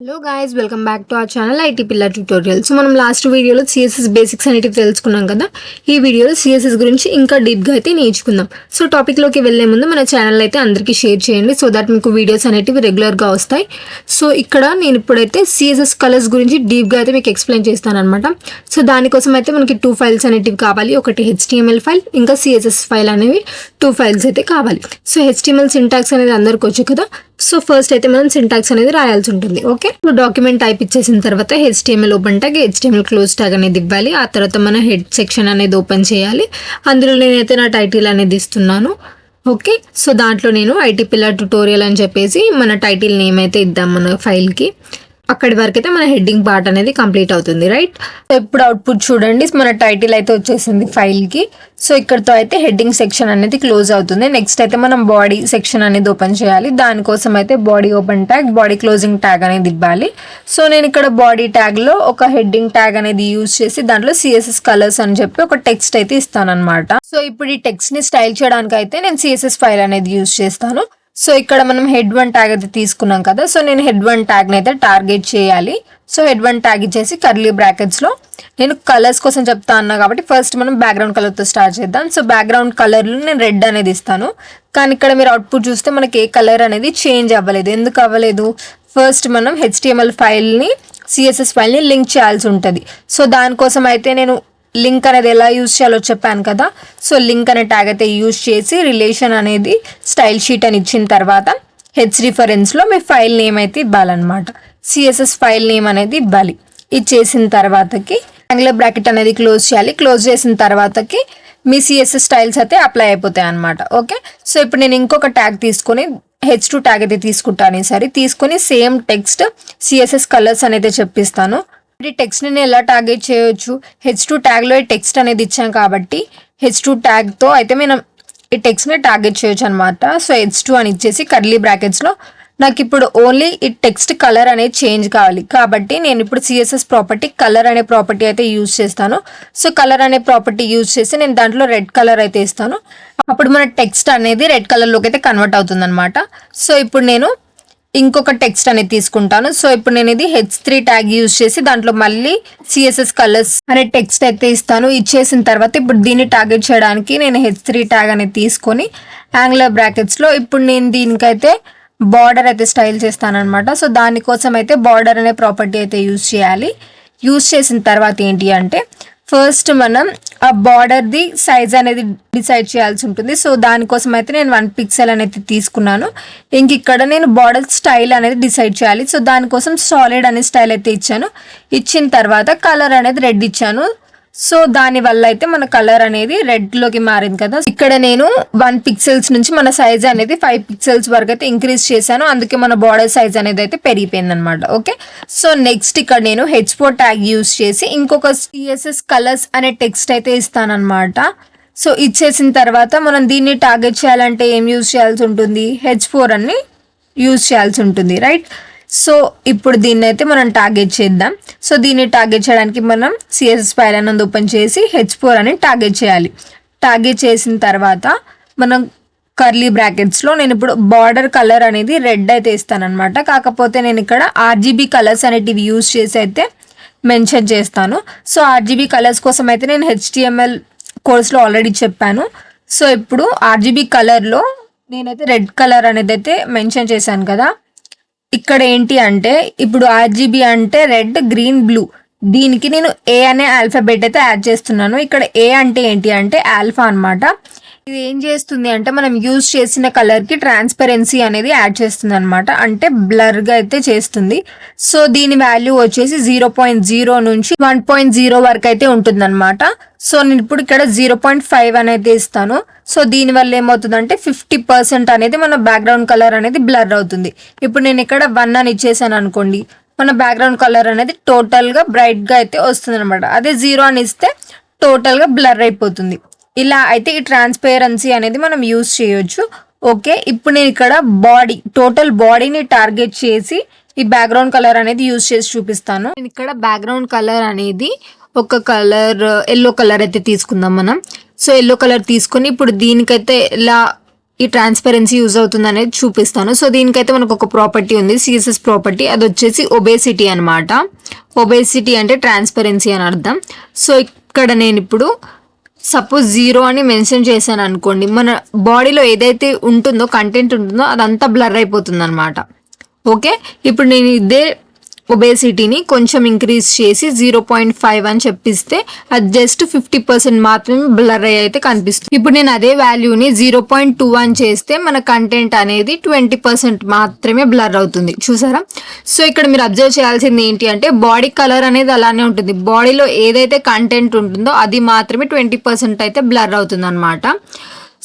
Hello guys, welcome back to our channel IT pillar tutorial. So మనం last వీడియోలో CSS basics అనేటివి తెలుసుకున్నాం కదా. ఈ వీడియోలో సిఎస్ఎస్ గురించి ఇంకా డీప్గా అయితే నేర్చుకుందాం. సో టాపిక్లోకి వెళ్ళే ముందు మన ఛానల్ అయితే అందరికీ షేర్ చేయండి, సో దట్ మీకు వీడియోస్ అనేటివి రెగ్యులర్గా వస్తాయి. సో ఇక్కడ నేను ఇప్పుడైతే సిఎస్ఎస్ కలర్స్ గురించి డీప్గా అయితే మీకు ఎక్స్ప్లెయిన్ చేస్తాను అనమాట. సో దానికోసం అయితే మనకి 2 ఫైల్స్ అనేటివి కావాలి. ఒకటి HTML ఫైల్, ఇంకా సిఎస్ఎస్ ఫైల్ అనేవి 2 ఫైల్స్ అయితే కావాలి. సో HTML సింటాక్స్ అనేది అందరికి వచ్చు కదా. సో ఫస్ట్ అయితే మనం సింటాక్స్ అనేది రాయాల్సి ఉంటుంది. ఓకే, డాక్యుమెంట్ టైప్ ఇచ్చేసిన తర్వాత HTML open tag, HTML close tag అనేది ఇవ్వాలి. ఆ తర్వాత మన హెడ్ సెక్షన్ అనేది ఓపెన్ చేయాలి. అందులో నేనైతే నా టైటిల్ అనేది ఇస్తున్నాను. ఓకే, సో దాంట్లో నేను ఐటీ పిల్లర్ ట్యుటోరియల్ అని చెప్పేసి మన టైటిల్ నేమ్ అయితే ఇద్దాం మన ఫైల్కి. అక్కడి వరకు అయితే మన హెడ్డింగ్ పార్ట్ అనేది కంప్లీట్ అవుతుంది, రైట్. సో ఇప్పుడు అవుట్పుట్ చూడండి, మన టైటిల్ అయితే వచ్చేసింది ఫైల్కి. సో ఇక్కడతో అయితే హెడ్డింగ్ సెక్షన్ అనేది క్లోజ్ అవుతుంది. నెక్స్ట్ అయితే మనం బాడీ సెక్షన్ అనేది ఓపెన్ చేయాలి. దానికోసం అయితే body open tag, body closing tag అనేది ఇవ్వాలి. సో నేను ఇక్కడ బాడీ ట్యాగ్లో ఒక హెడ్డింగ్ ట్యాగ్ అనేది యూజ్ చేసి దాంట్లో CSS కలర్స్ అని చెప్పి ఒక టెక్స్ట్ అయితే ఇస్తాను అనమాట. సో ఇప్పుడు ఈ టెక్స్ట్ని స్టైల్ చేయడానికి అయితే నేను CSS ఫైల్ అనేది యూజ్ చేస్తాను. సో ఇక్కడ మనం హెడ్ 1 ట్యాగ్ అయితే తీసుకున్నాం కదా. సో నేను హెడ్ 1 ట్యాగ్ని అయితే టార్గెట్ చేయాలి. సో హెడ్ 1 ట్యాగ్ ఇచ్చేసి కర్లీ బ్రాకెట్స్లో నేను కలర్స్ కోసం చెప్తా అన్నా కాబట్టి ఫస్ట్ మనం బ్యాక్గ్రౌండ్ కలర్తో స్టార్ట్ చేద్దాం. సో బ్యాక్గ్రౌండ్ కలర్లో నేను రెడ్ అనేది ఇస్తాను. కానీ ఇక్కడ మీరు అవుట్పుట్ చూస్తే మనకి ఏ కలర్ అనేది చేంజ్ అవ్వలేదు. ఎందుకు అవ్వలేదు? ఫస్ట్ మనం HTML ఫైల్ని CSS ఫైల్ని లింక్ చేయాల్సి ఉంటుంది. సో దానికోసం అయితే నేను లింక్ అనేది ఎలా యూజ్ చేయాలో చెప్పాను కదా. సో లింక్ అనే ట్యాగ్ అయితే యూజ్ చేసి రిలేషన్ అనేది స్టైల్ షీట్ అని ఇచ్చిన తర్వాత హెచ్ రిఫరెన్స్లో మీ ఫైల్ నేమ్ అయితే ఇవ్వాలన్నమాట. CSS ఫైల్ నేమ్ అనేది ఇవ్వాలి. ఇచ్చేసిన తర్వాతకి యాంగులర్ బ్రాకెట్ అనేది క్లోజ్ చేయాలి. క్లోజ్ చేసిన తర్వాతకి మీ CSS స్టైల్స్ అయితే అప్లై అయిపోతాయి అనమాట. ఓకే, సో ఇప్పుడు నేను ఇంకొక ట్యాగ్ తీసుకొని H2 ట్యాగ్ అయితే తీసుకుంటాను. ఈసారి తీసుకొని సేమ్ టెక్స్ట్ CSS కలర్స్ అనేది చెప్పిస్తాను. ఈ టెక్స్ట్ని నేను ఎలా టార్గెట్ చేయొచ్చు? H2 ట్యాగ్లో ఈ టెక్స్ట్ అనేది ఇచ్చాం కాబట్టి H2 ట్యాగ్తో అయితే మనం ఈ టెక్స్ట్ని టార్గెట్ చేయొచ్చు అనమాట. సో H2 అని ఇచ్చేసి కర్లీ బ్రాకెట్స్లో నాకు ఇప్పుడు ఓన్లీ ఈ టెక్స్ట్ కలర్ అనేది చేంజ్ కావాలి కాబట్టి నేను ఇప్పుడు CSS ప్రాపర్టీ కలర్ అనే ప్రాపర్టీ అయితే యూజ్ చేస్తాను. సో కలర్ అనే ప్రాపర్టీ యూజ్ చేసి నేను దాంట్లో రెడ్ కలర్ అయితే ఇస్తాను. అప్పుడు మన టెక్స్ట్ అనేది రెడ్ కలర్లోకి అయితే కన్వర్ట్ అవుతుంది అనమాట. సో ఇప్పుడు నేను ఇంకొక టెక్స్ట్ అనేది తీసుకుంటాను. సో ఇప్పుడు నేను ఇది H3 ట్యాగ్ యూజ్ చేసి దాంట్లో మళ్ళీ CSS కలర్స్ అనే టెక్స్ట్ అయితే ఇస్తాను. ఇచ్చేసిన తర్వాత ఇప్పుడు దీన్ని టార్గెట్ చేయడానికి నేను H3 ట్యాగ్ అనేది తీసుకొని యాంగులర్ బ్రాకెట్స్లో ఇప్పుడు నేను దీనికైతే బార్డర్ అయితే స్టైల్ చేస్తాను అనమాట. సో దానికోసం అయితే బార్డర్ అనే ప్రాపర్టీ అయితే యూజ్ చేయాలి. యూజ్ చేసిన తర్వాత ఏంటి అంటే ఫస్ట్ మనం ఆ బార్డర్ది సైజ్ అనేది డిసైడ్ చేయాల్సి ఉంటుంది. సో దానికోసం అయితే నేను 1 పిక్సెల్ అనేది తీసుకున్నాను. ఇంక ఇక్కడ నేను బార్డర్ స్టైల్ అనేది డిసైడ్ చేయాలి. సో దానికోసం సాలిడ్ అనే స్టైల్ అయితే ఇచ్చాను. ఇచ్చిన తర్వాత కలర్ అనేది రెడ్ ఇచ్చాను. సో దాని వల్ల అయితే మన కలర్ అనేది రెడ్లోకి మారింది కదా. ఇక్కడ నేను 1 పిక్సెల్స్ నుంచి మన సైజ్ అనేది 5 పిక్సెల్స్ వరకు అయితే ఇంక్రీజ్ చేశాను. అందుకే మన బార్డర్ సైజ్ అనేది అయితే పెరిగిపోయింది అనమాట. ఓకే, సో నెక్స్ట్ ఇక్కడ నేను H4 ట్యాగ్ యూజ్ చేసి ఇంకొక CSS కలర్స్ అనే టెక్స్ట్ అయితే ఇస్తాను అనమాట. సో ఇచ్చేసిన తర్వాత మనం దీన్ని టార్గెట్ చేయాలంటే ఏం యూజ్ చేయాల్సి ఉంటుంది? H4 అని యూజ్ చేయాల్సి ఉంటుంది, రైట్. సో ఇప్పుడు దీన్ని అయితే మనం టార్గెట్ చేద్దాం. సో దీన్ని టార్గెట్ చేయడానికి మనం CSS ఫైల్ అనేది ఓపెన్ చేసి H4 అని టార్గెట్ చేయాలి. టార్గెట్ చేసిన తర్వాత మనం కర్లీ బ్రాకెట్స్లో నేను ఇప్పుడు బార్డర్ కలర్ అనేది రెడ్ అయితే ఇస్తాను అనమాట. కాకపోతే నేను ఇక్కడ RGB కలర్స్ అనేటివి యూజ్ చేసి అయితే మెన్షన్ చేస్తాను. సో RGB కలర్స్ కోసం అయితే నేను HTML కోర్స్లో ఆల్రెడీ చెప్పాను. సో ఇప్పుడు RGB కలర్లో నేనైతే రెడ్ కలర్ అనేది అయితే మెన్షన్ చేశాను కదా. ఇక్కడ ఏంటి అంటే ఇప్పుడు RGB అంటే రెడ్, గ్రీన్, బ్లూ. దీనికి నేను A అనే ఆల్ఫాబెట్ అయితే యాడ్ చేస్తున్నాను. ఇక్కడ A అంటే ఏంటి అంటే ఆల్ఫా అనమాట. ఇది ఏం చేస్తుంది అంటే మనం యూజ్ చేసిన కలర్కి ట్రాన్స్పరెన్సీ అనేది యాడ్ చేస్తుంది అనమాట. అంటే బ్లర్గా అయితే చేస్తుంది. సో దీని వాల్యూ వచ్చేసి 0.0 నుంచి 1.0 వరకు అయితే ఉంటుంది అనమాట. సో నేను ఇప్పుడు ఇక్కడ 0.5 అనేది ఇస్తాను. సో దీనివల్ల ఏమవుతుందంటే 50% అనేది మన బ్యాక్గ్రౌండ్ కలర్ అనేది బ్లర్ అవుతుంది. ఇప్పుడు నేను ఇక్కడ 1 అని ఇచ్చేసాను అనుకోండి, మన బ్యాక్గ్రౌండ్ కలర్ అనేది టోటల్గా బ్రైట్గా అయితే వస్తుంది అనమాట. అదే 0 అని ఇస్తే టోటల్గా బ్లర్ అయిపోతుంది. ఇలా అయితే ఈ ట్రాన్స్పరెన్సీ అనేది మనం యూజ్ చేయొచ్చు. ఓకే, ఇప్పుడు నేను ఇక్కడ టోటల్ బాడీని టార్గెట్ చేసి ఈ బ్యాక్గ్రౌండ్ కలర్ అనేది యూజ్ చేసి చూపిస్తాను. నేను ఇక్కడ బ్యాక్గ్రౌండ్ కలర్ అనేది ఒక కలర్ ఎల్లో కలర్ అయితే తీసుకుందాం మనం. సో ఎల్లో కలర్ తీసుకొని ఇప్పుడు దీనికైతే ఎలా ఈ ట్రాన్స్పరెన్సీ యూజ్ అవుతుంది అనేది చూపిస్తాను. సో దీనికైతే మనకు ఒక ప్రాపర్టీ ఉంది, సిఎస్ఎస్ ప్రాపర్టీ. అది వచ్చేసి ఒబేసిటీ అనమాట. ఒబేసిటీ అంటే ట్రాన్స్పరెన్సీ అని అర్థం. సో ఇక్కడ నేను ఇప్పుడు సపోజ్ 0 అని మెన్షన్ చేశాను అనుకోండి, మన బాడీలో ఏదైతే ఉంటుందో కంటెంట్ ఉంటుందో అదంతా బ్లర్ అయిపోతుంది అనమాట. ఓకే, ఇప్పుడు నేను ఇదే ఒబేసిటీని కొంచెం ఇంక్రీజ్ చేసి 0.5 అని చెప్పిస్తే అది జస్ట్ 50% మాత్రమే బ్లర్ అయ్యి అయితే కనిపిస్తుంది. ఇప్పుడు నేను అదే వాల్యూని 0.2 అని చేస్తే మన కంటెంట్ అనేది 20% మాత్రమే బ్లర్ అవుతుంది. చూసారా? సో ఇక్కడ మీరు అబ్జర్వ్ చేయాల్సింది ఏంటి అంటే బాడీ కలర్ అనేది అలానే ఉంటుంది. బాడీలో ఏదైతే కంటెంట్ ఉంటుందో అది మాత్రమే 20% అయితే బ్లర్ అవుతుంది అనమాట.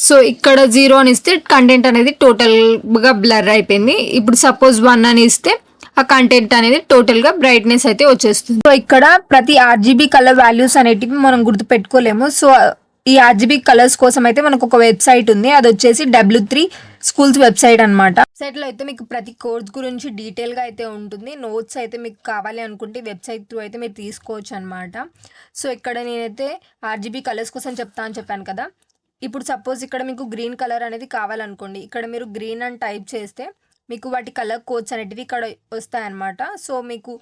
సో ఇక్కడ 0 అని ఇస్తే కంటెంట్ అనేది టోటల్గా బ్లర్ అయిపోయింది. ఇప్పుడు సపోజ్ 1 అని ఇస్తే ఆ కంటెంట్ అనేది టోటల్ గా బ్రైట్నెస్ అయితే వచ్చేస్తుంది. సో ఇక్కడ ప్రతి RGB కలర్ వాల్యూస్ అనేటివి మనం గుర్తు పెట్టుకోలేము. సో ఈ RGB కలర్స్ కోసం అయితే మనకు ఒక వెబ్సైట్ ఉంది, అది వచ్చేసి W3 స్కూల్స్ వెబ్సైట్ అనమాట. వెబ్సైట్ లో అయితే మీకు ప్రతి కోర్స్ గురించి డీటెయిల్ గా అయితే ఉంటుంది. నోట్స్ అయితే మీకు కావాలి అనుకుంటే వెబ్సైట్ త్రూ అయితే మీరు తీసుకోవచ్చు అనమాట. సో ఇక్కడ నేనైతే RGB కలర్స్ కోసం చెప్పాను కదా. ఇప్పుడు సపోజ్ ఇక్కడ మీకు గ్రీన్ కలర్ అనేది కావాలనుకోండి, ఇక్కడ మీరు గ్రీన్ అని టైప్ చేస్తే మీకు వాటి కలర్ కోడ్స్ అనేటివి ఇక్కడ వస్తాయన్నమాట. సో మీకు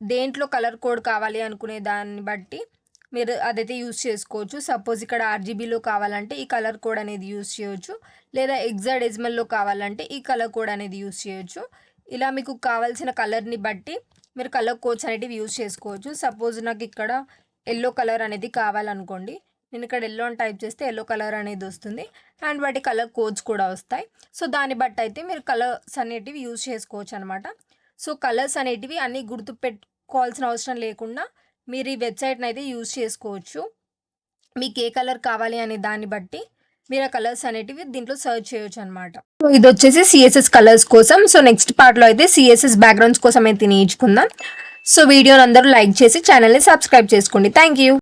దేంట్లో కలర్ కోడ్ కావాలి అనుకునే దాన్ని బట్టి మీరు అదైతే యూజ్ చేసుకోవచ్చు. సపోజ్ ఇక్కడ RGBలో కావాలంటే ఈ కలర్ కోడ్ అనేది యూజ్ చేయొచ్చు, లేదా హెక్సాడెసిమల్లో కావాలంటే ఈ కలర్ కోడ్ అనేది యూజ్ చేయొచ్చు. ఇలా మీకు కావాల్సిన కలర్ని బట్టి మీరు కలర్ కోడ్స్ అనేటివి యూజ్ చేసుకోవచ్చు. సపోజ్ నాకు ఇక్కడ ఎల్లో కలర్ అనేది కావాలనుకోండి, నేను ఇక్కడ ఎల్లో అని టైప్ చేస్తే ఎల్లో కలర్ అనేది వస్తుంది అండ్ వాటి కలర్ కోడ్స్ కూడా వస్తాయి. సో దాన్ని బట్టి అయితే మీరు కలర్స్ అనేటివి యూజ్ చేసుకోవచ్చు అనమాట. సో కలర్స్ అనేటివి అన్నీ గుర్తు పెట్టుకోవాల్సిన అవసరం లేకుండా మీరు ఈ వెబ్సైట్ని అయితే యూజ్ చేసుకోవచ్చు. మీకు ఏ కలర్ కావాలి అనే దాన్ని బట్టి మీరు ఆ కలర్స్ అనేటివి దీంట్లో సర్చ్ చేయొచ్చు అనమాట. సో ఇది వచ్చేసి సిఎస్ఎస్ కలర్స్ కోసం. సో నెక్స్ట్ పార్ట్లో అయితే సిఎస్ఎస్ బ్యాక్గ్రౌండ్స్ కోసం అయితే నేర్చుకుందాం. సో వీడియోని అందరూ లైక్ చేసి ఛానల్ని సబ్స్క్రైబ్ చేసుకోండి. Thank you.